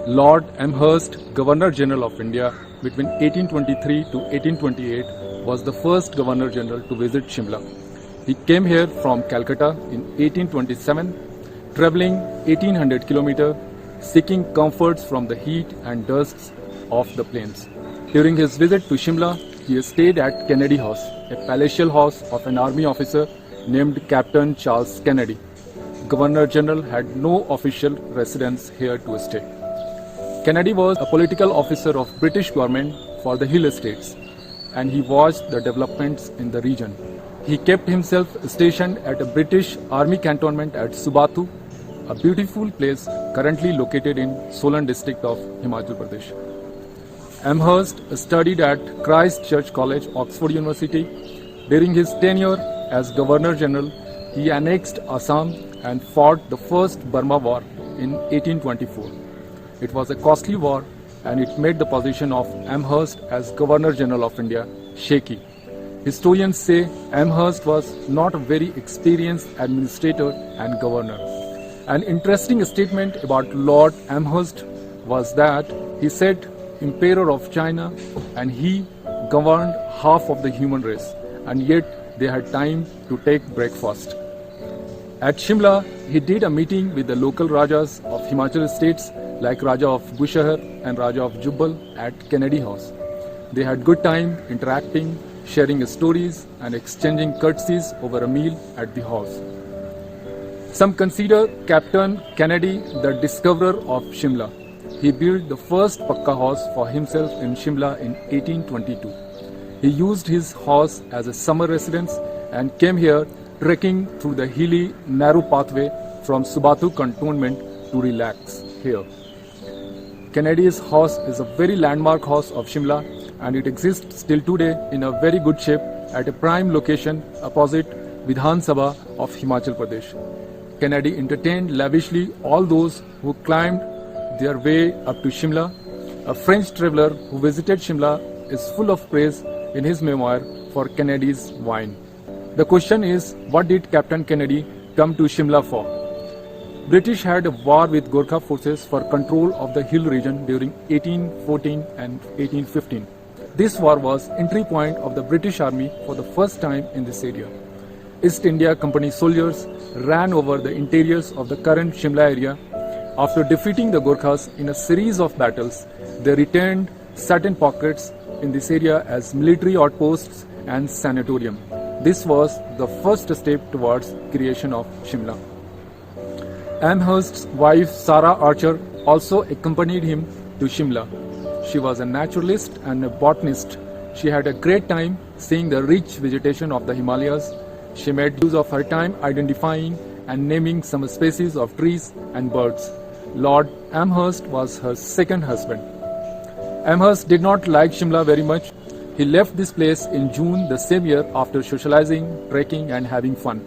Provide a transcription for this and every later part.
Lord Amherst, Governor General of India between 1823 to 1828, was the first Governor General to visit Shimla. He came here from Calcutta in 1827, travelling 1800 kilometers, seeking comforts from the heat and dusts of the plains. During his visit to Shimla, he stayed at Kennedy House, a palatial house of an army officer named Captain Charles Kennedy. Governor General had no official residence here to stay. Kennedy was a political officer of British government for the Hill Estates, and he watched the developments in the region. He kept himself stationed at a British army cantonment at Subatu, a beautiful place currently located in Solan district of Himachal Pradesh. Amherst studied at Christ Church College, Oxford University. During his tenure as Governor General, he annexed Assam and fought the First Burma War in 1824. It was a costly war, and it made the position of Amherst as Governor General of India shaky. Historians say Amherst was not a very experienced administrator and governor. An interesting statement about Lord Amherst was that he said Emperor of China and he governed half of the human race, and yet they had time to take breakfast. At Shimla, he did a meeting with the local Rajas of Himachal states like Raja of Bushahar and Raja of Jubbal at Kennedy House. They had good time interacting, sharing stories and exchanging courtesies over a meal at the house. Some consider Captain Kennedy the discoverer of Shimla. He built the first Pakka house for himself in Shimla in 1822. He used his house as a summer residence and came here trekking through the hilly, narrow pathway from Subatu cantonment to relax here. Kennedy's house is a very landmark house of Shimla, and it exists still today in a very good shape at a prime location opposite Vidhan Sabha of Himachal Pradesh. Kennedy entertained lavishly all those who climbed their way up to Shimla. A French traveller who visited Shimla is full of praise in his memoir for Kennedy's wine. The question is, what did Captain Kennedy come to Shimla for? British had a war with Gorkha forces for control of the hill region during 1814 and 1815. This war was entry point of the British Army for the first time in this area. East India Company soldiers ran over the interiors of the current Shimla area. After defeating the Gorkhas in a series of battles, they retained certain pockets in this area as military outposts and sanatorium. This was the first step towards creation of Shimla. Amherst's wife Sarah Archer also accompanied him to Shimla. She was a naturalist and a botanist. She had a great time seeing the rich vegetation of the Himalayas. She made use of her time identifying and naming some species of trees and birds. Lord Amherst was her second husband. Amherst did not like Shimla very much. He left this place in June the same year after socializing, trekking and having fun.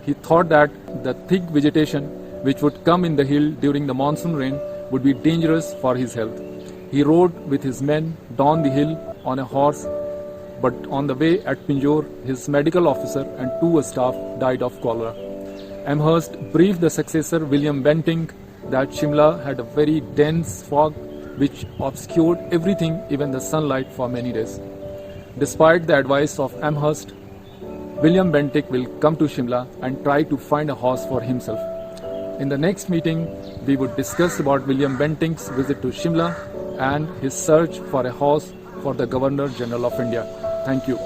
He thought that the thick vegetation which would come in the hill during the monsoon rain would be dangerous for his health. He rode with his men down the hill on a horse, but on the way at Pinjore, his medical officer and two staff died of cholera. Amherst briefed the successor William Bentinck that Shimla had a very dense fog which obscured everything, even the sunlight, for many days. Despite the advice of Amherst, William Bentinck will come to Shimla and try to find a house for himself. In the next meeting, we would discuss about William Bentinck's visit to Shimla and his search for a house for the Governor General of India. Thank you.